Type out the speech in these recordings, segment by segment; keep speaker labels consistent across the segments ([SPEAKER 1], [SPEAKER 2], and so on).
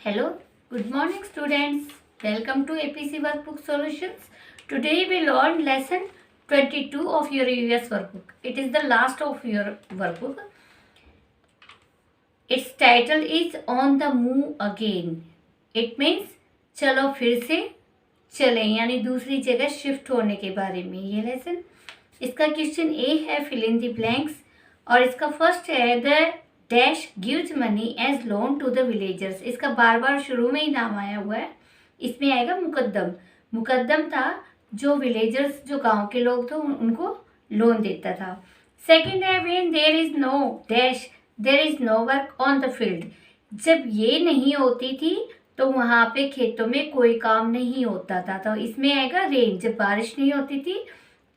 [SPEAKER 1] Hello, good morning students. Welcome to APC Workbook Solutions. Today we learn lesson 22 of your US workbook. It is the last of your workbook. Its title is On the Move Again. It means चलो फिर से चलें, यानी दूसरी जगह shift होने के बारे में ये लेसन। इसका क्वेश्चन ए है फिल इन द ब्लैंक्स और इसका फर्स्ट है the dash gives money as loan to the villagers. इसका बार बार शुरू में ही नाम आया हुआ है। इसमें आएगा मुकद्दम। मुकद्दम था जो विलेजर्स, जो गांव के लोग थे, उनको लोन देता था। सेकंड है when there is no dash there is no work on the field. जब ये नहीं होती थी तो वहाँ पे खेतों में कोई काम नहीं होता था। तो इसमें आएगा रेन। जब बारिश नहीं होती थी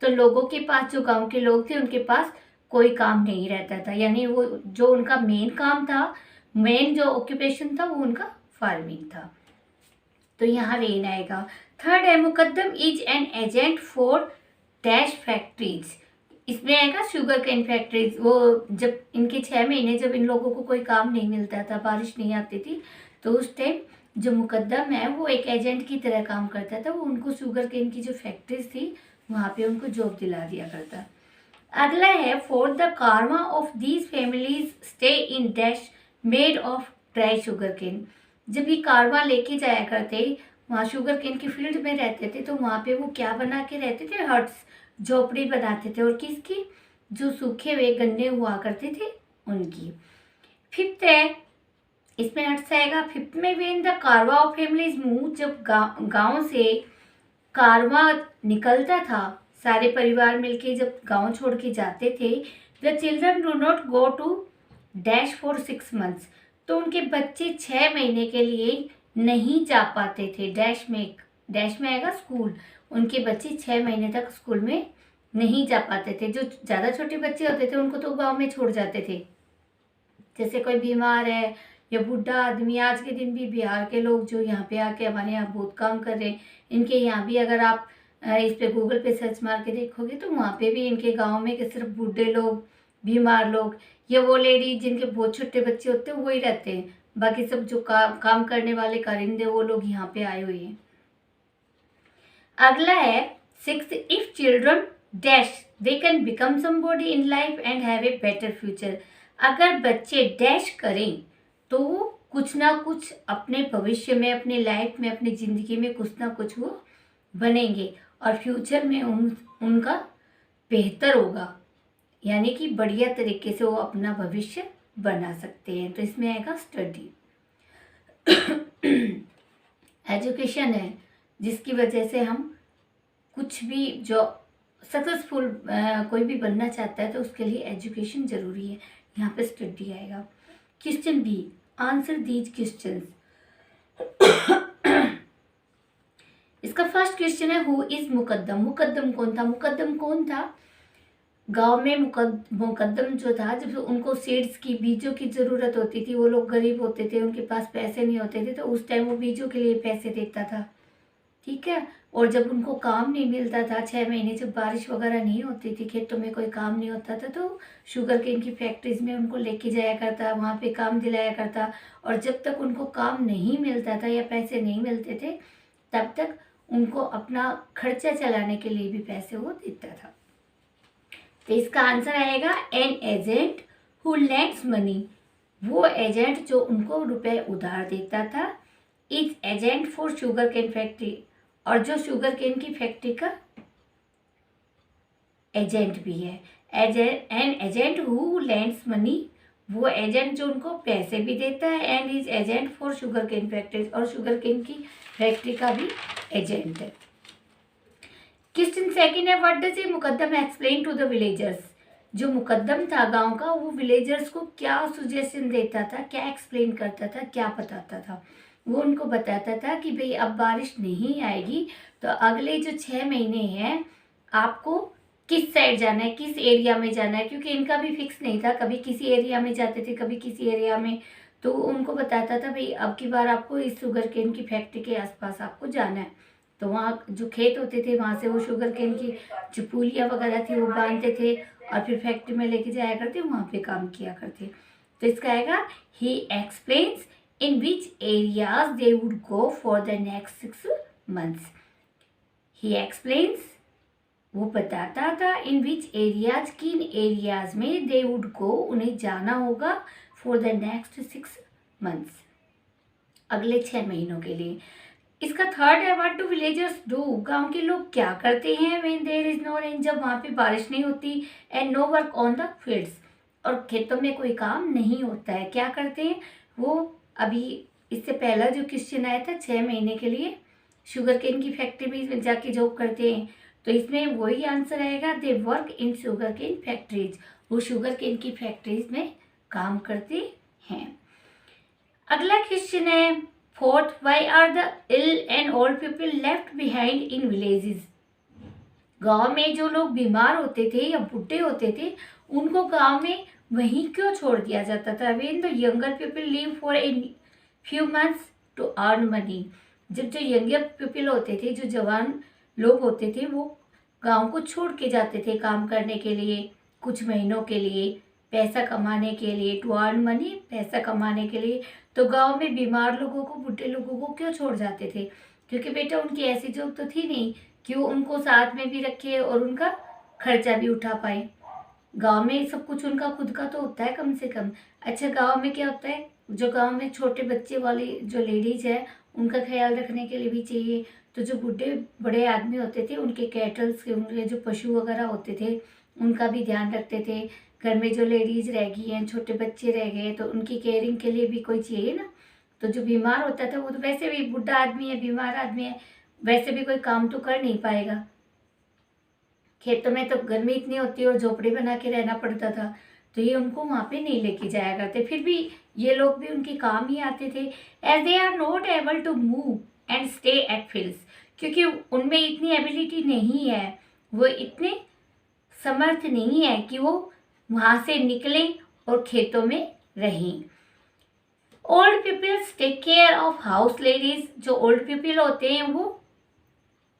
[SPEAKER 1] तो लोगों के पास, जो गांव के लोग थे, उनके पास कोई काम नहीं रहता था, यानी वो जो उनका मेन काम था, मेन जो ऑक्यूपेशन था, वो उनका फार्मिंग था। तो यहाँ रेन आएगा। थर्ड है Muqaddam is an agent for dash factories. इसमें आएगा शुगर केन फैक्ट्रीज। वो जब इनके 6 महीने जब इन लोगों को कोई काम नहीं मिलता था, बारिश नहीं आती थी, तो उस टाइम जो मुकद्दम है वो एक एजेंट की तरह काम करता था। वो उनको शुगर केन की जो फैक्ट्रीज थी वहाँ पे उनको जॉब दिला दिया करता। अगला है for the karma of these families stay in dash made of dry sugar cane. जब ये कार्मा लेके जाया करते, वहाँ शुगर केन की फील्ड में रहते थे, तो वहाँ पे वो क्या बना के रहते थे? हट्स, झोपड़ी बनाते थे। और किसकी? जो सूखे हुए गन्ने हुआ करते थे उनकी। फिफ्थ है, इसमें हट्स आएगा। फिफ्थ में व्हेन द कारवा ऑफ फैमिलीज मूव, जब गाँव से कारवा निकलता था, सारे परिवार मिलके जब गांव छोड़ के जाते थे, the children do not go to dash for 6 months। तो उनके बच्चे 6 महीने के लिए नहीं जा पाते थे। डैश में आएगा स्कूल। उनके बच्चे 6 महीने तक स्कूल में नहीं जा पाते थे। जो ज़्यादा छोटे बच्चे होते थे उनको तो गांव में छोड़ जाते थे। जैसे कोई बीमार है या बूढ़ा आदमी, आज के दिन भी बिहार के लोग जो यहाँ पे आके हमारे यहाँ बहुत काम कर रहे हैं, इनके यहाँ भी अगर आप इस पे गूगल पे सर्च मार के देखोगे तो वहाँ पे भी इनके गांव में कि सिर्फ बूढ़े लोग, बीमार लोग या वो लेडी जिनके बहुत छोटे बच्चे होते हैं वही रहते हैं। बाकी सब जो काम करने वाले कारिंदे वो लोग यहाँ पे आए हुए हैं। अगला है 6, if children dash they can become somebody in life and have a better future. अगर बच्चे डैश करें तो वो कुछ ना कुछ अपने भविष्य में, अपने लाइफ में, अपनी ज़िंदगी में कुछ ना कुछ वो बनेंगे और फ्यूचर में उनका बेहतर होगा, यानी कि बढ़िया तरीके से वो अपना भविष्य बना सकते हैं। तो इसमें आएगा स्टडी। एजुकेशन है जिसकी वजह से हम कुछ भी, जो सक्सेसफुल कोई भी बनना चाहता है तो उसके लिए एजुकेशन ज़रूरी है। यहाँ पे स्टडी आएगा। Question B, answer these questions. इसका फर्स्ट क्वेश्चन है हु इज मुकद्दम। मुकद्दम कौन था? मुकद्दम कौन था? गांव में मुकद्दम जो था, जब उनको सीड्स की, बीजों की ज़रूरत होती थी, वो लोग गरीब होते थे, उनके पास पैसे नहीं होते थे, तो उस टाइम वो बीजों के लिए पैसे देता था। ठीक है। और जब उनको काम नहीं मिलता था, 6 महीने जब बारिश वगैरह नहीं होती थी, खेतों में कोई काम नहीं होता था, तो शुगर केन की फैक्ट्रीज में उनको लेके जाया करता, वहाँ पे काम दिलाया करता। और जब तक उनको काम नहीं मिलता था या पैसे नहीं मिलते थे, तब तक उनको अपना खर्चा चलाने के लिए भी पैसे वो देता था। तो इसका आंसर आएगा an agent who lends money. वो एजेंट जो उनको रुपए उधार देता था। Is agent for sugar cane factory, और जो शुगर केन की फैक्ट्री का एजेंट भी है। An agent who lends money, वो एजेंट जो उनको पैसे भी देता है। And is agent for sugar cane factories, और शुगर केन की फैक्ट्री का भी एजेंट है। क्वेश्चन सेकंड है व्हाट डज ए मुकद्दम एक्सप्लेन टू द विलेजर्स। जो मुकद्दम था गांव का, वो विलेजर्स को क्या सुजेशन देता था, क्या एक्सप्लेन करता था, क्या बताता था? वो उनको बताता था कि भाई अब बारिश नहीं आएगी तो अगले जो 6 महीने हैं आपको किस साइड जाना है, किस एरिया में जाना है, क्योंकि इनका भी फिक्स नहीं था। कभी किसी एरिया में जाते थे, कभी किसी एरिया में। तो उनको बताता था भाई अब की बार आपको इस शुगर केन की फैक्ट्री के आसपास आपको जाना है। तो वहाँ जो खेत होते थे वहाँ से वो शुगर केन की जो पुलियाँ वगैरह थी वो बांधते थे और फिर फैक्ट्री में लेके जाया करते, वहाँ पे काम किया करते। तो इसका आएगा ही explains in which areas they would go for the next 6 months. He explains, वो बताता था इन विच एरियाज, किन एरियाज में दे वुड गो, उन्हें जाना होगा फॉर द नेक्स्ट 6 months, अगले 6 महीनों के लिए. इसका थर्ड है व्हाट डू विलेजर्स डू, गांव के लोग क्या करते हैं when there is no rain, जब वहाँ पे बारिश नहीं होती, and no work on the fields, और खेतों में कोई काम नहीं होता है, क्या करते हैं वो. अभी इससे पहला जो क्वेश्चन आया था 6 महीने के लिए शुगर केन की फैक्ट्री में जाके जॉब करते हैं, तो इसमें वही आंसर आएगा, they work in sugar cane factories, वो शुगर केन की फैक्ट्रीज में काम करते हैं. अगला क्वेश्चन है fourth, why are the ill and old people left behind in villages. गांव में जो लोग बीमार होते थे या बुढ़े होते थे उनको गांव में वहीं क्यों छोड़ दिया जाता था. When the younger people live for a few months to earn money, जब जो यंगर पीपल होते थे, जो जवान लोग होते थे, वो गांव को छोड़ के जाते थे काम करने के लिए, कुछ महीनों के लिए, पैसा कमाने के लिए, टू अर्न मनी, पैसा कमाने के लिए. तो गांव में बीमार लोगों को, बुढ़े लोगों को क्यों छोड़ जाते थे, क्योंकि बेटा उनकी ऐसी जॉब तो थी नहीं कि वो उनको साथ में भी रखे और उनका खर्चा भी उठा पाए. गांव में सब कुछ उनका खुद का तो होता है कम से कम. अच्छा, गांव में क्या होता है, जो गांव में छोटे बच्चे वाली जो लेडीज है उनका ख्याल रखने के लिए भी चाहिए. तो जो बूढ़े बड़े आदमी होते थे उनके कैटल्स के, उनके जो पशु वगैरह होते थे उनका भी ध्यान रखते थे. घर में जो लेडीज रह गई हैं, छोटे बच्चे रह गए, तो उनकी केयरिंग के लिए भी कोई चाहिए ना. तो जो बीमार होता था वो तो वैसे भी बूढ़ा आदमी है, बीमार आदमी है, वैसे भी कोई काम तो कर नहीं पाएगा. खेतों में तो गर्मी इतनी होती है और झोपड़ी बना के रहना पड़ता था, तो ये उनको वहाँ पे नहीं लेके जाया करते. फिर भी ये लोग भी उनके काम ही आते थे. As they are not able to move and stay at fields, क्योंकि उनमें इतनी एबिलिटी नहीं है, वो इतने समर्थ नहीं है कि वो वहाँ से निकलें और खेतों में रहें. Old peoples take care of house ladies, जो ओल्ड पीपल होते हैं वो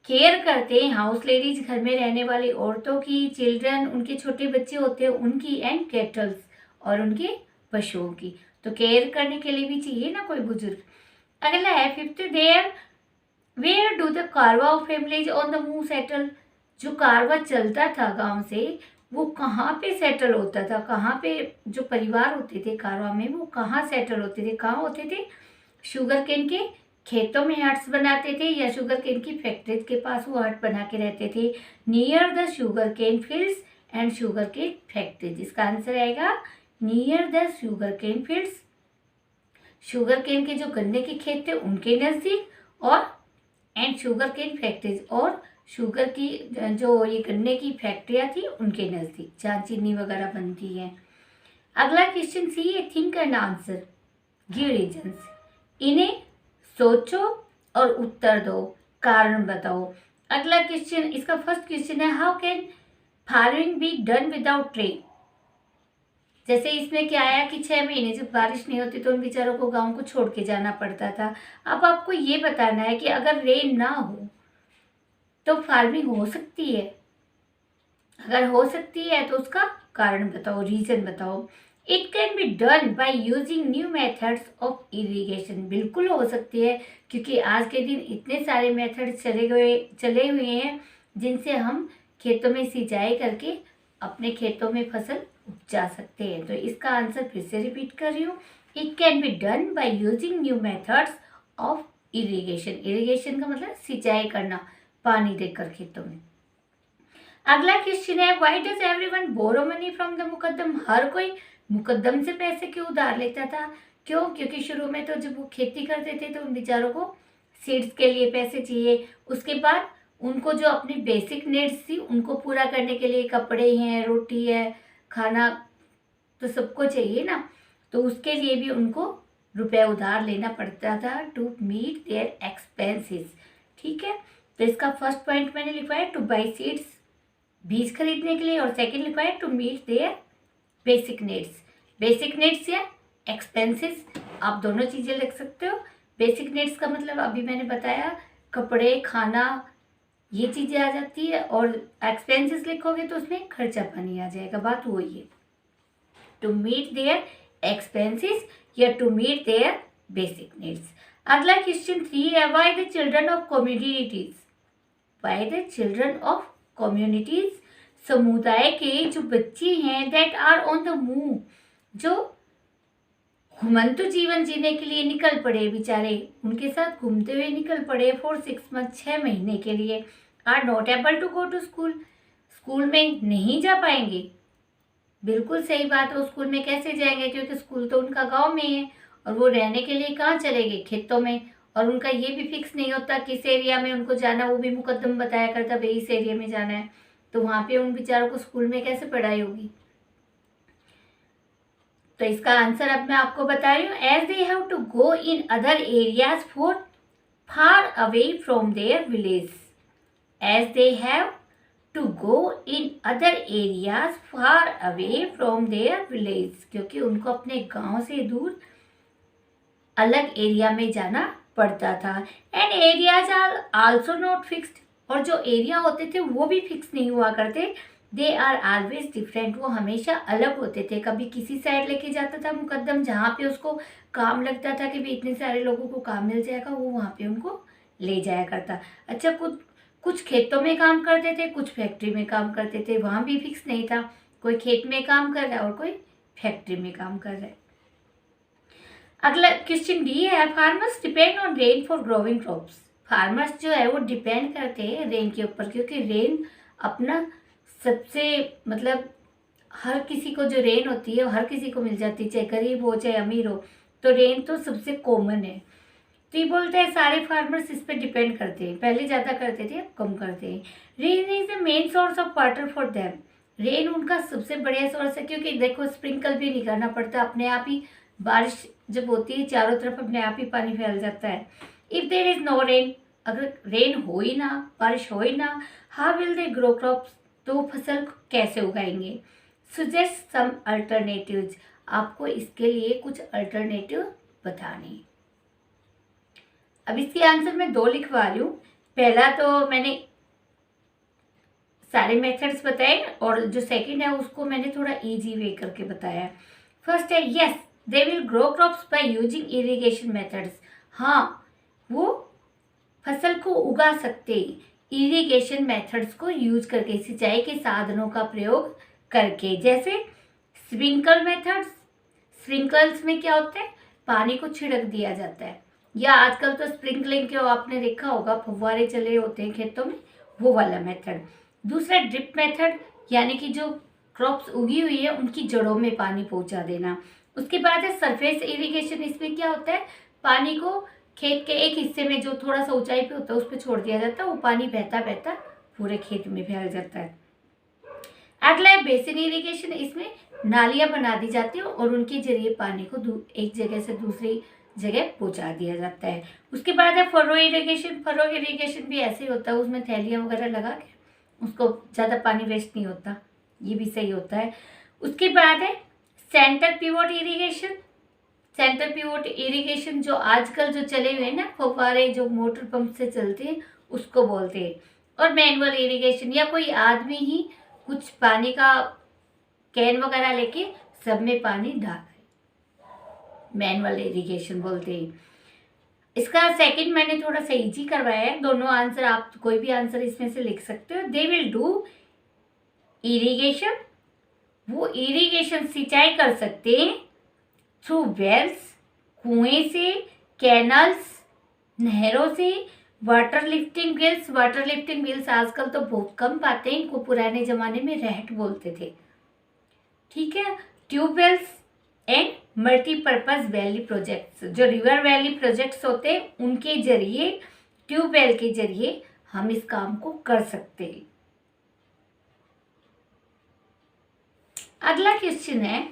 [SPEAKER 1] केयर करते हैं हाउस लेडीज, घर में रहने वाली औरतों की, चिल्ड्रन, उनके छोटे बच्चे होते हैं उनकी, एंड कैटल्स, और उनके पशुओं की. तो केयर करने के लिए भी चाहिए ना कोई बुजुर्ग. अगला है fifth, there where do the कारवा families on the move settle, जो कारवा चलता था गांव से वो कहाँ पे सेटल होता था, कहाँ पे जो परिवार होते थे कारवा में वो कहाँ सेटल होते थे, कहाँ होते थे, शुगर केन के खेतों में हट्स बनाते थे या शुगर केन की फैक्ट्रीज के पास वो हट बना के रहते थे, near the sugar cane fields and sugar cane factories. इसका आंसर आएगा near the sugar cane fields, sugar cane के जो गन्ने के खेत थे उनके नज़दीक, और एंड शुगर केन फैक्ट्रीज, और शुगर की जो ये गन्ने की फैक्ट्रियाँ थी उनके नज़दीक जहाँ चीनी वगैरह बनती है. अगला क्वेश्चन सी है, think and answer, give reasons, इन्हें सोचो और उत्तर दो, कारण बताओ. अगला क्वेश्चन, इसका फर्स्ट क्वेश्चन है, how can farming be done without rain. जैसे इसमें क्या आया कि 6 महीने जब बारिश नहीं होती तो उन बेचारों को गांव को छोड़ के जाना पड़ता था. अब आपको ये बताना है कि अगर रेन ना हो तो फार्मिंग हो सकती है, अगर हो सकती है तो उसका कारण बताओ, रीजन बताओ. It can be done by using new methods of irrigation, बिल्कुल हो सकती है, क्योंकि आज के दिन इतने सारे मेथड चले हुए हैं जिनसे हम खेतों में सिंचाई करके अपने खेतों में फसल उपजा सकते हैं. तो इसका आंसर फिर से रिपीट कर रही हूँ, it can be done by using new methods of irrigation. Irrigation का मतलब सिंचाई करना, पानी देकर खेतों में. अगला क्वेश्चन है, why does everyone borrow money from the मुकद्दम, हर कोई मुकद्दम से पैसे क्यों उधार लेता था, क्यों, क्योंकि शुरू में तो जब वो खेती करते थे तो उन बेचारों को सीड्स के लिए पैसे चाहिए, उसके बाद उनको जो अपनी बेसिक नीड्स थी उनको पूरा करने के लिए कपड़े हैं, रोटी है, खाना तो सबको चाहिए ना, तो उसके लिए भी उनको रुपया उधार लेना पड़ता था टू मीट देयर एक्सपेंसेस. ठीक है, तो इसका फर्स्ट पॉइंट मैंने लिखा है टू बाई सीड्स, बीज खरीदने के लिए, और सेकंड लिखा है to meet their basic needs. Basic needs या एक्सपेंसेस, आप दोनों चीज़ें लिख सकते हो. बेसिक नीड्स का मतलब अभी मैंने बताया, कपड़े, खाना, ये चीज़ें आ जाती है, और एक्सपेंसेस लिखोगे तो उसमें खर्चा पानी आ जाएगा, बात वही है. टू मीट देयर एक्सपेंसेस या to meet their basic needs. अगला क्वेश्चन 3 है, why the children of communities, why the children of communities, समुदाय के जो बच्चे हैं that are on the move, जो घुमंतु जीवन जीने के लिए निकल पड़े बेचारे, उनके साथ घूमते हुए निकल पड़े फॉर 6 मंथ, 6 महीने के लिए, are not able to go to school, school में नहीं जा पाएंगे। बिल्कुल सही बात है, वो स्कूल में कैसे जाएंगे, क्योंकि स्कूल तो उनका गांव में है और वो रहने के लिए कहाँ चलेंगे, खेतों में। और उनका ये भी फिक्स नहीं होता किस एरिया में उनको जाना, वो भी मुकद्दम बताया करता भाई इस एरिया में जाना है, तो वहाँ पे उन बेचारों को स्कूल में कैसे पढ़ाई होगी। तो इसका आंसर अब मैं आपको बता रही हूँ, as they have to go in other areas for far away from their village, as they have to go in other areas far away from their village, क्योंकि उनको अपने गांव से दूर अलग एरिया में जाना पड़ता था। And areas are also not fixed, और जो एरिया होते थे वो भी फिक्स नहीं हुआ करते, दे आर ऑलवेज डिफरेंट, वो हमेशा अलग होते थे। कभी किसी साइड लेके जाता था मुकद्दम, जहाँ पे उसको काम लगता था कि भी इतने सारे लोगों को काम मिल जाएगा, वो वहाँ पे उनको ले जाया करता। अच्छा, कुछ खेतों में काम करते थे, कुछ फैक्ट्री में काम करते थे, वहाँ भी फिक्स नहीं था, कोई खेत में काम कर रहा है और कोई फैक्ट्री में काम कर रहा है। अगला क्वेश्चन डी है, farmers depend on rain for growing crops, farmers जो है वो डिपेंड करते हैं रेन के ऊपर, क्योंकि रेन अपना सबसे मतलब हर किसी को जो रेन होती है हर किसी को मिल जाती है, चाहे गरीब हो चाहे अमीर हो, तो रेन तो सबसे कॉमन है। तो ये बोलते हैं सारे फार्मर्स इस पर डिपेंड करते हैं, पहले ज़्यादा करते थे अब कम करते हैं। Rain is the main source of water for them, rain उनका सबसे बढ़िया सोर्स है, क्योंकि देखो स्प्रिंकल भी नहीं करना पड़ता, अपने आप ही बारिश जब होती है चारों तरफ अपने आप ही पानी फैल जाता है। If there is no rain, अगर रेन हो ही ना, बारिश हो ही ना, how will they grow crops, तो फसल कैसे उगाएंगे। सजेस्ट सम अल्टरनेटिव्स, आपको इसके लिए कुछ अल्टरनेटिव बताने। अब इसके आंसर मैं 2 लिखवा रही हूँ। पहला तो मैंने सारे मेथड्स बताए और जो सेकंड है उसको मैंने थोड़ा इजी वे करके बताया। फर्स्ट है, yes they will grow crops by using irrigation methods, हाँ वो फसल को उगा सकते इरिगेशन मेथड्स को यूज करके, सिंचाई के साधनों का प्रयोग करके, जैसे स्प्रिंकल मेथड्स। स्प्रिंकल्स में क्या होता है, पानी को छिड़क दिया जाता है, या आजकल तो स्प्रिंकलिंग के आपने देखा होगा फव्वारे चले होते हैं खेतों में, वो वाला मेथड। दूसरा ड्रिप मेथड, यानी कि जो क्रॉप्स उगी हुई है उनकी जड़ों में पानी पहुंचा देना। उसके बाद है सरफेस इरिगेशन, इसमें क्या होता है, पानी को खेत के एक हिस्से में जो थोड़ा सा ऊंचाई पे होता है उस पर छोड़ दिया जाता है, वो पानी बहता बहता पूरे खेत में फैल जाता है। अगला है बेसिन इरिगेशन, इसमें नालियां बना दी जाती है और उनके जरिए पानी को एक जगह से दूसरी जगह पहुंचा दिया जाता है। उसके बाद है फरो इरिगेशन, फरो इरिगेशन भी ऐसे ही होता है, उसमें थैलियां वगैरह लगा के उसको ज़्यादा पानी वेस्ट नहीं होता, ये भी सही होता है। उसके बाद है centre pivot irrigation, centre pivot irrigation जो आजकल जो चले हुए हैं ना फव्वारे जो मोटर पंप से चलते हैं उसको बोलते हैं। और मैनुअल इरिगेशन, या कोई आदमी ही कुछ पानी का कैन वगैरह लेके सब में पानी डाल रहे, मैनुअल इरिगेशन बोलते हैं। इसका सेकंड मैंने थोड़ा सा इजी करवाया है, दोनों आंसर आप कोई भी आंसर इसमें से लिख सकते हो। दे विल डू इरिगेशन, वो इरिगेशन सिंचाई कर सकते हैं थ्रू वेल्स, कुएं से, कैनल्स, नहरों से, water lifting wheels. Water lifting wheels आजकल तो बहुत कम पाते हैं, इनको पुराने जमाने में रहट बोलते थे, ठीक है। Tube wells and multipurpose valley projects, जो रिवर वैली प्रोजेक्ट्स होते हैं उनके जरिए, ट्यूबवेल के जरिए हम इस काम को कर सकते हैं। अगला क्वेश्चन है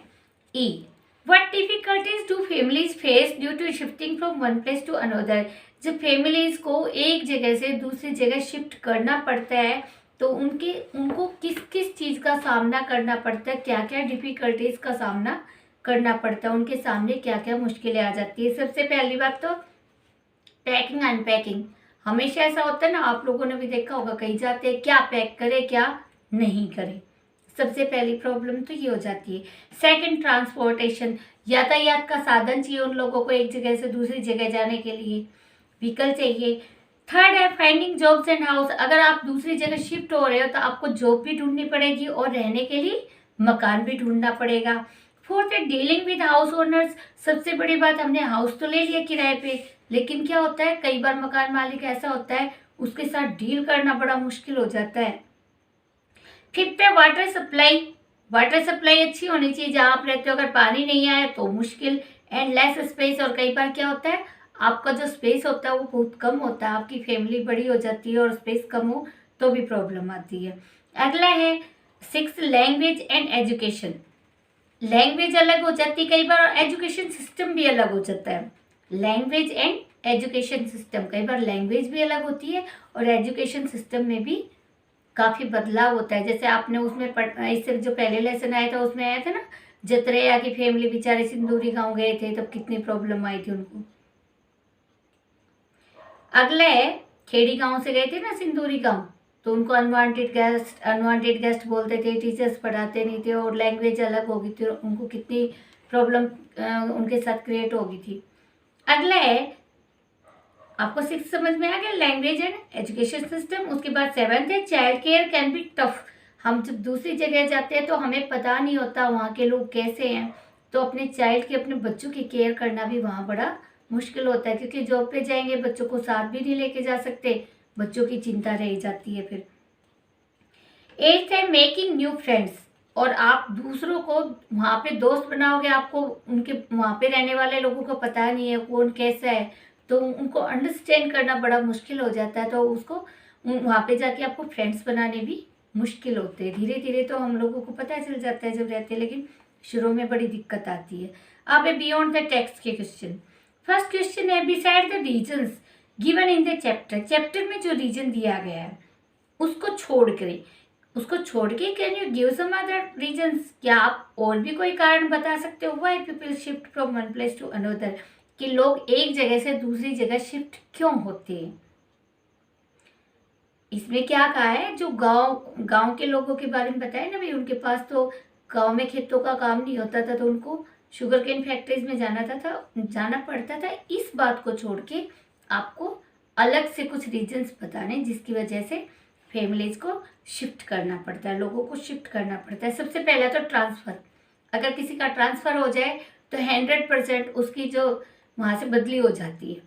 [SPEAKER 1] E, what difficulties do families face due to shifting from one place to another. जब फैमिलीज को एक जगह से दूसरी जगह शिफ्ट करना पड़ता है तो उनको किस किस चीज़ का सामना करना पड़ता है, क्या क्या डिफिकल्टीज का सामना करना पड़ता है, उनके सामने क्या क्या मुश्किलें आ जाती है। सबसे पहली बात तो पैकिंग अनपैकिंग, हमेशा ऐसा होता है ना, आप लोगों ने भी देखा होगा, कहीं जाते हैं क्या पैक करें क्या नहीं करें, सबसे पहली प्रॉब्लम तो ये हो जाती है। सेकंड, ट्रांसपोर्टेशन, यातायात का साधन चाहिए उन लोगों को एक जगह से दूसरी जगह जाने के लिए, व्हीकल चाहिए। थर्ड है फाइंडिंग जॉब्स एंड हाउस, अगर आप दूसरी जगह शिफ्ट हो रहे हो तो आपको जॉब भी ढूंढनी पड़ेगी और रहने के लिए मकान भी ढूंढना पड़ेगा। फोर्थ है डीलिंग विद हाउस ओनर्स, सबसे बड़ी बात, हमने हाउस तो ले लिया किराए पे, लेकिन क्या होता है कई बार मकान मालिक ऐसा होता है उसके साथ डील करना बड़ा मुश्किल हो जाता है। फिफ्थ है वाटर सप्लाई, वाटर सप्लाई अच्छी होनी चाहिए जहां आप रहते हो, अगर पानी नहीं आया तो मुश्किल। एंड लेस स्पेस, और कई बार क्या होता है आपका जो स्पेस होता है वो बहुत कम होता है, आपकी फैमिली बड़ी हो जाती है और स्पेस कम हो तो भी प्रॉब्लम आती है। अगला है six, language and education, language अलग हो जाती है कई बार और एजुकेशन सिस्टम भी अलग हो जाता है। लैंग्वेज एंड एजुकेशन सिस्टम, कई बार लैंग्वेज भी अलग होती है और एजुकेशन सिस्टम में भी काफी बदलाव होता है। जैसे आपने उसमें इससे जो पहले लेसन आया था उसमें आया था ना, जतरेया की फैमिली बेचारे सिंदूरी गांव गए थे तब कितनी प्रॉब्लम आई थी उनको। अगला है खेड़ी गांव से गए थे ना सिंदूरी गांव, तो उनको अनवांटेड गेस्ट बोलते थे, टीचर्स पढ़ाते नहीं थे और लैंग्वेज अलग हो गई थी, उनको कितनी प्रॉब्लम उनके साथ क्रिएट हो गई थी। अगला है, आपको सिक्स समझ में आ गया, लैंग्वेज एंड एजुकेशन सिस्टम। उसके बाद सेवंथ है child care can be tough, हम जब दूसरी जगह जाते हैं तो हमें पता नहीं होता वहाँ के लोग कैसे हैं, तो अपने चाइल्ड की, अपने बच्चों की केयर करना भी वहाँ बड़ा मुश्किल होता है, क्योंकि जॉब पे जाएंगे बच्चों को साथ भी नहीं लेके जा सकते, बच्चों की चिंता रह जाती है फिर। एट्थ है मेकिंग न्यू फ्रेंड्स, और आप दूसरों को वहाँ पे दोस्त बनाओगे, आपको उनके वहाँ पे रहने वाले लोगों को पता नहीं है कौन कैसा है, तो उनको अंडरस्टैंड करना बड़ा मुश्किल हो जाता है, तो उसको वहाँ पे जाके आपको फ्रेंड्स बनाने भी मुश्किल होते हैं। धीरे धीरे तो हम लोगों को पता चल जाता है जब रहते हैं, लेकिन शुरू में बड़ी दिक्कत आती है। अब है बियॉन्ड द टेक्स्ट के क्वेश्चन। फर्स्ट क्वेश्चन है beside the reasons given in the chapter, chapter में जो रीजन दिया गया है उसको छोड़ के can you give some other reasons, क्या आप और भी कोई कारण बता सकते हो why people shift from one place to another, कि लोग एक जगह से दूसरी जगह शिफ्ट क्यों होते हैं। इसमें क्या कहा है, जो गांव के लोगों के बारे में बताया ना भाई, उनके पास तो गांव में खेतों का काम नहीं होता था, तो उनको शुगर केन फैक्ट्रीज में जाना पड़ता था। इस बात को छोड़ के आपको अलग से कुछ रीजंस बताने जिसकी वजह से फैमिलीज को शिफ्ट करना पड़ता है, लोगों को शिफ्ट करना पड़ता है। सबसे पहला तो ट्रांसफ़र, अगर किसी का ट्रांसफ़र हो जाए तो 100% उसकी जो वहाँ से बदली हो जाती है।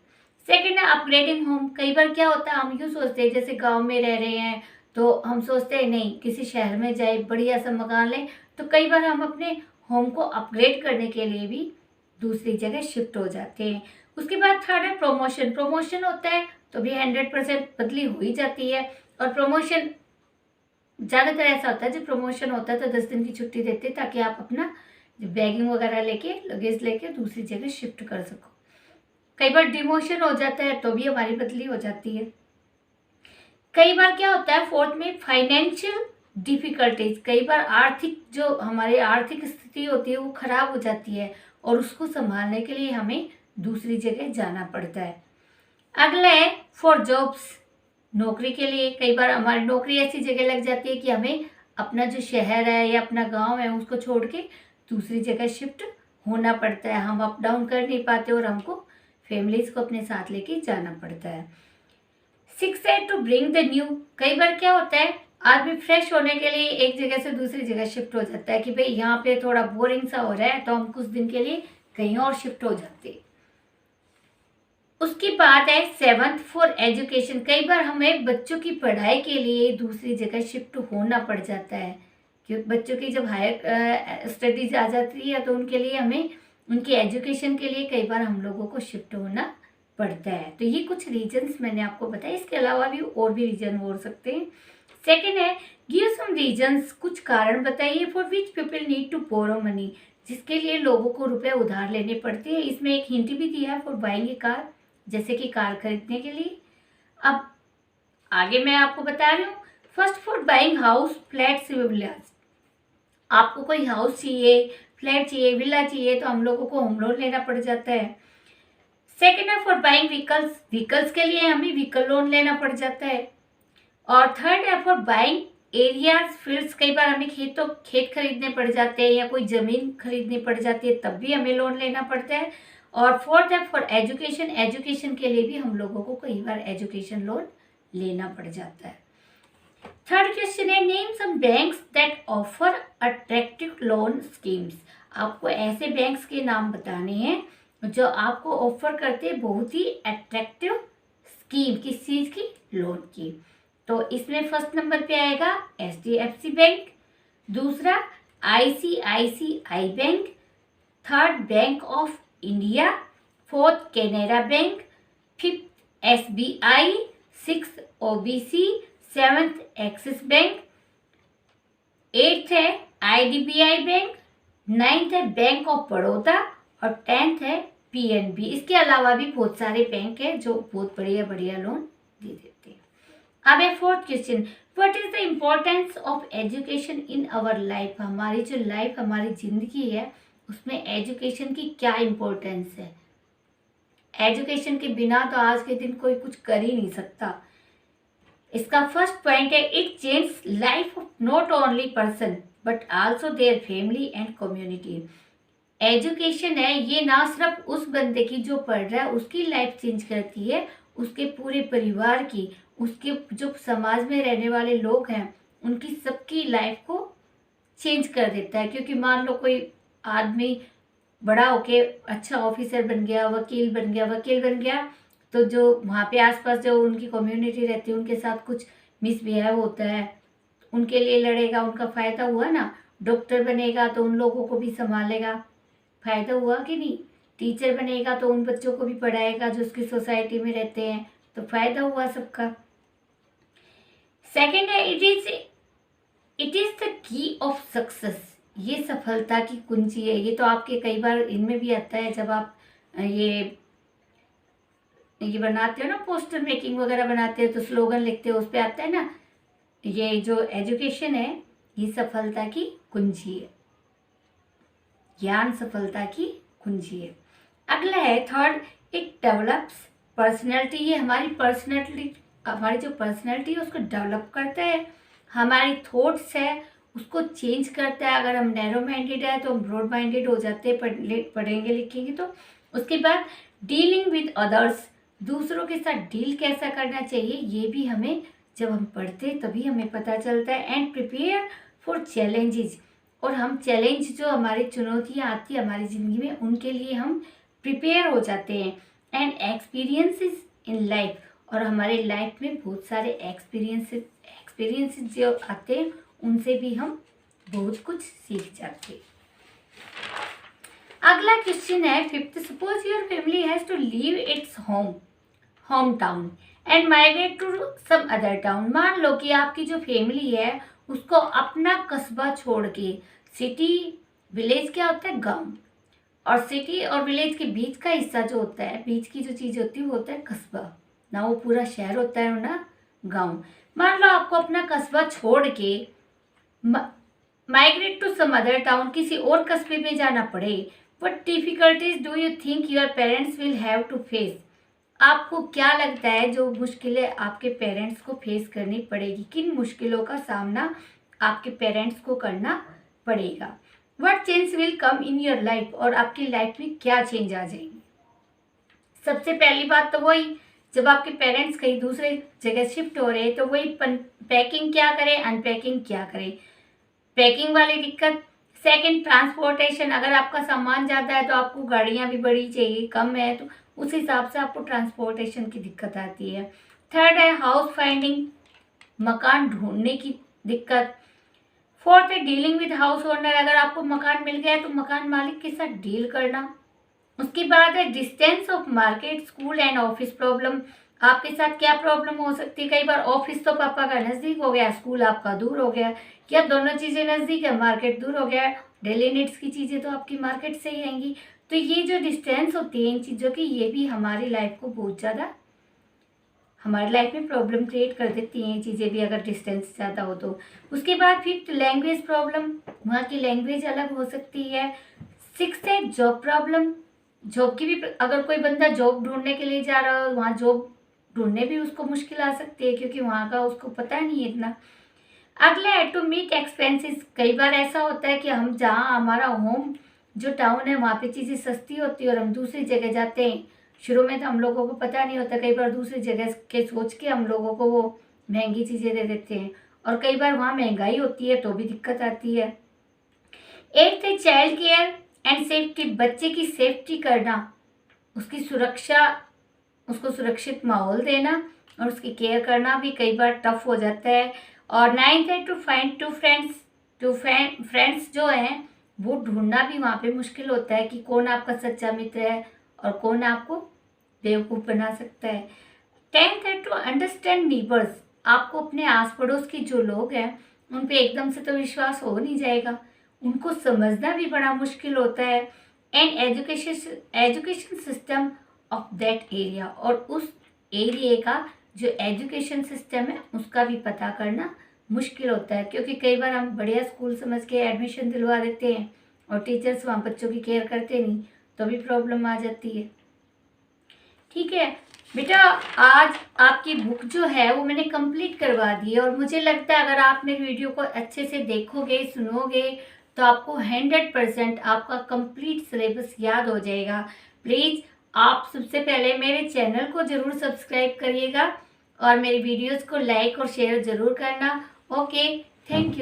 [SPEAKER 1] सेकेंड है अपग्रेडिंग होम, कई बार क्या होता है हम यूँ सोचते हैं जैसे गांव में रह रहे हैं तो हम सोचते हैं नहीं किसी शहर में जाए बढ़िया सा मकान लें, तो कई बार हम अपने होम को अपग्रेड करने के लिए भी दूसरी जगह शिफ्ट हो जाते हैं। उसके बाद थर्ड है प्रमोशन, प्रमोशन होता है तो भी 100% बदली हो ही जाती है। और प्रमोशन ज़्यादातर ऐसा होता है जब प्रमोशन होता है तो 10 दिन की छुट्टी देते हैं ताकि आप अपना बैगिंग वगैरह लेके लगेज लेके दूसरी जगह शिफ्ट कर सको। कई बार डिमोशन हो जाता है तो भी हमारी बदली हो जाती है। कई बार क्या होता है फोर्थ में फाइनेंशियल डिफिकल्टीज, कई बार आर्थिक जो हमारी आर्थिक स्थिति होती है वो खराब हो जाती है और उसको संभालने के लिए हमें दूसरी जगह जाना पड़ता है। अगला है फॉर जॉब्स, नौकरी के लिए कई बार हमारी नौकरी ऐसी जगह लग जाती है कि हमें अपना जो शहर है या अपना गांव है उसको छोड़ के दूसरी जगह शिफ्ट होना पड़ता है, हम अप डाउन कर नहीं पाते और हमको फैमिलीज को अपने साथ लेके जाना पड़ता है। सिक्स है टू ब्रिंग द न्यू, कई बार क्या होता है आदमी फ्रेश होने के लिए एक जगह से दूसरी जगह शिफ्ट हो जाता है कि भाई यहाँ पे थोड़ा बोरिंग सा हो रहा है तो हम कुछ दिन के लिए कहीं और शिफ्ट हो जाते हैं। उसकी बात है सेवंथ फॉर एजुकेशन, कई बार हमें बच्चों की पढ़ाई के लिए दूसरी जगह शिफ्ट होना पड़ जाता है, क्योंकि बच्चों की जब हायर स्टडीज आ जाती है तो उनके लिए हमें उनकी एजुकेशन के लिए कई बार हम लोगों को शिफ्ट होना पड़ता है। तो ये कुछ रीजंस मैंने आपको बताया, इसके अलावा भी और भी रीजन हो सकते हैं। सेकेंड है गिव सम रीजंस, कुछ कारण बताइए for which people need to borrow money, जिसके लिए लोगों को रुपए उधार लेने पड़ते हैं। इसमें एक हिंट भी दिया है फॉर बाइंग ए कार, जैसे कि कार खरीदने के लिए। अब आगे मैं आपको बता रही हूँ, first for buying house flats villas, आपको कोई हाउस चाहिए, फ्लैट चाहिए, विला चाहिए तो हम लोगों को होम लोन लेना पड़ जाता है। सेकेंड है फॉर बाइंग व्हीकल्स, व्हीकल्स के लिए हमें व्हीकल लोन लेना पड़ जाता है। और थर्ड है फॉर बाइंग एरियाज फील्ड्स, कई बार हमें खेत खरीदने पड़ जाते हैं या कोई ज़मीन खरीदनी पड़ जाती है, तब भी हमें लोन लेना पड़ता है। और फोर्थ है फॉर एजुकेशन, एजुकेशन के लिए भी हम लोगों को कई बार एजुकेशन लोन लेना पड़ जाता है। थर्ड क्वेश्चन है name some banks that offer attractive loan schemes. आपको ऐसे बैंक्स के नाम बताने हैं जो आपको ऑफर करते हैं बहुत ही अट्रैक्टिव स्कीम, किस चीज़ की, लोन की। तो इसमें फर्स्ट नंबर पे आएगा HDFC बैंक, दूसरा ICICI bank, third bank of India, fourth Canara bank, fifth SBI, sixth OBC, seventh axis bank, eighth है IDBI बैंक, नाइन्थ है बैंक ऑफ बड़ौदा और 10th है PNB। इसके अलावा भी बहुत सारे बैंक है जो बहुत बढ़िया बढ़िया लोन दे देते हैं। अब है fourth question, what is the importance of education in our life. हमारी जो लाइफ, हमारी जिंदगी है, उसमें एजुकेशन की क्या इम्पोर्टेंस है। एजुकेशन के बिना तो आज के दिन कोई कुछ कर ही नहीं सकता। इसका फर्स्ट पॉइंट है it change life of not only person but also their family and community. Education है ये ना सिर्फ उस बंदे की जो पढ़ रहा है उसकी लाइफ चेंज करती है, उसके पूरे परिवार की, उसके जो समाज में रहने वाले लोग हैं उनकी सबकी लाइफ को चेंज कर देता है। क्योंकि मान लो कोई आदमी बड़ा होके अच्छा ऑफिसर बन गया, वकील बन गया, तो जो वहाँ पे आसपास जो उनकी कम्युनिटी रहती है उनके साथ कुछ मिसबिहेव होता है, उनके लिए लड़ेगा, उनका फ़ायदा हुआ ना। डॉक्टर बनेगा तो उन लोगों को भी संभालेगा, फ़ायदा हुआ कि नहीं। टीचर बनेगा तो उन बच्चों को भी पढ़ाएगा जो उसकी सोसाइटी में रहते हैं, तो फ़ायदा हुआ सबका। सेकेंड है it is the key of success. ये सफलता की कुंजी है। ये तो आपके कई बार इनमें भी आता है जब आप ये बनाते हो ना, पोस्टर मेकिंग वगैरह बनाते हो तो स्लोगन लिखते हो, उस पर आता है ना, ये जो एजुकेशन है ये सफलता की कुंजी है, ज्ञान सफलता की कुंजी है। अगला है थर्ड, इट डेवलप्स पर्सनैलिटी। ये हमारी जो पर्सनैलिटी है उसको डेवलप करता है, हमारी थॉट्स है उसको चेंज करता है। अगर हम नैरो माइंडेड है तो हम ब्रॉड माइंडेड हो जाते हैं पढ़ेंगे लिखेंगे तो। उसके बाद डीलिंग विद अदर्स, दूसरों के साथ डील कैसा करना चाहिए ये भी हमें जब हम पढ़ते हैं तभी हमें पता चलता है। एंड प्रिपेयर फॉर चैलेंजेस, और हम चैलेंज जो हमारी चुनौतियाँ आती है हमारी ज़िंदगी में उनके लिए हम प्रिपेयर हो जाते हैं। एंड एक्सपीरियंसेस इन लाइफ, और हमारे लाइफ में बहुत सारे एक्सपीरियंसेस जो आते हैं उनसे भी हम बहुत कुछ सीख जाते हैं। अगला क्वेश्चन है fifth, suppose your family has to leave its home town and migrate to some other town. मान लो कि आपकी जो फैमिली है उसको अपना कस्बा छोड़ के, सिटी विलेज क्या होता है, गांव, और सिटी और विलेज के बीच का हिस्सा जो होता है, बीच की जो चीज़ होती है वो होता है कस्बा, ना वो पूरा शहर होता है ना गांव। मान लो आपको अपना कस्बा छोड़ के migrate to some other town, किसी और कस्बे में जाना पड़े, what difficulties do you think your parents will have to face. आपको क्या लगता है जो मुश्किलें आपके पेरेंट्स को फेस करनी पड़ेगी, किन मुश्किलों का सामना आपके पेरेंट्स को करना पड़ेगा। What change will come in your life, और आपकी लाइफ में क्या चेंज आ जाएंगे। सबसे पहली बात तो वही, जब आपके पेरेंट्स कहीं दूसरे जगह शिफ्ट हो रहे हैं तो वही पैकिंग क्या करें, अनपैकिंग क्या करें, पैकिंग वाली दिक्कत। सेकंड, ट्रांसपोर्टेशन, अगर आपका सामान ज़्यादा है तो आपको गाड़ियाँ भी बड़ी चाहिए, कम है तो उस हिसाब से आपको ट्रांसपोर्टेशन की दिक्कत आती है। थर्ड है हाउस फाइंडिंग, मकान ढूंढने की दिक्कत। फोर्थ है डीलिंग विद हाउस ओनर, अगर आपको मकान मिल गया है तो मकान मालिक के साथ डील करना। उसके बाद है distance of market, school and office problem, आपके साथ क्या प्रॉब्लम हो सकती है। कई बार ऑफिस तो पापा का नज़दीक हो गया, स्कूल आपका दूर हो गया, या दोनों चीज़ें नज़दीक है, मार्केट दूर हो गया, डेली नीड्स की चीज़ें तो आपकी मार्केट से ही आएंगी। तो ये जो डिस्टेंस होती है इन चीज़ों की, ये भी हमारी लाइफ को बहुत ज़्यादा, हमारी लाइफ में प्रॉब्लम क्रिएट कर देती हैं ये चीज़ें भी, अगर डिस्टेंस ज़्यादा हो तो। उसके बाद फिफ्थ लैंग्वेज प्रॉब्लम, वहाँ की लैंग्वेज अलग हो सकती है। सिक्स्थ है जॉब प्रॉब्लम, जॉब की भी, अगर कोई बंदा जॉब ढूंढने के लिए जा रहा हो वहाँ जॉब ढूंढने भी उसको मुश्किल आ सकती है क्योंकि वहाँ का उसको पता नहीं है इतना। अगला है टू मीट एक्सपेंसेस। कई बार ऐसा होता है कि हम जहाँ हमारा होम जो टाउन है वहाँ पे चीज़ें सस्ती होती है और हम दूसरी जगह जाते हैं। शुरू में तो हम लोगों को पता नहीं होता, कई बार दूसरी जगह के सोच के हम लोगों को वो महंगी चीज़ें दे देते हैं और कई बार वहाँ महंगाई होती है तो भी दिक्कत आती है। एट्थ है चाइल्ड केयर एंड सेफ्टी। बच्चे की सेफ्टी करना, उसकी सुरक्षा, उसको सुरक्षित माहौल देना और उसकी केयर करना भी कई बार टफ हो जाता है। और नाइन्थ है to find two friends. Two friends जो हैं वो ढूंढना भी वहाँ पे मुश्किल होता है कि कौन आपका सच्चा मित्र है और कौन आपको बेवकूफ़ बना सकता है। टेंथ है टू अंडरस्टैंड नीबर्स। आपको अपने आस पड़ोस के जो लोग हैं उन पे एकदम से तो विश्वास हो नहीं जाएगा, उनको समझना भी बड़ा मुश्किल होता है। And education system of that area, और उस एरिया का जो एजुकेशन सिस्टम है उसका भी पता करना मुश्किल होता है, क्योंकि कई बार हम बढ़िया स्कूल समझ के एडमिशन दिलवा देते हैं और टीचर्स वहाँ बच्चों की केयर करते नहीं तो भी प्रॉब्लम आ जाती है। ठीक है बेटा, आज आपकी बुक जो है वो मैंने कंप्लीट करवा दी है और मुझे लगता है अगर आप मेरी वीडियो को अच्छे से देखोगे सुनोगे तो आपको 100% आपका कंप्लीट सिलेबस याद हो जाएगा। प्लीज़ आप सबसे पहले मेरे चैनल को ज़रूर सब्सक्राइब करिएगा और मेरी वीडियोस को लाइक और शेयर ज़रूर करना। Okay, thank you.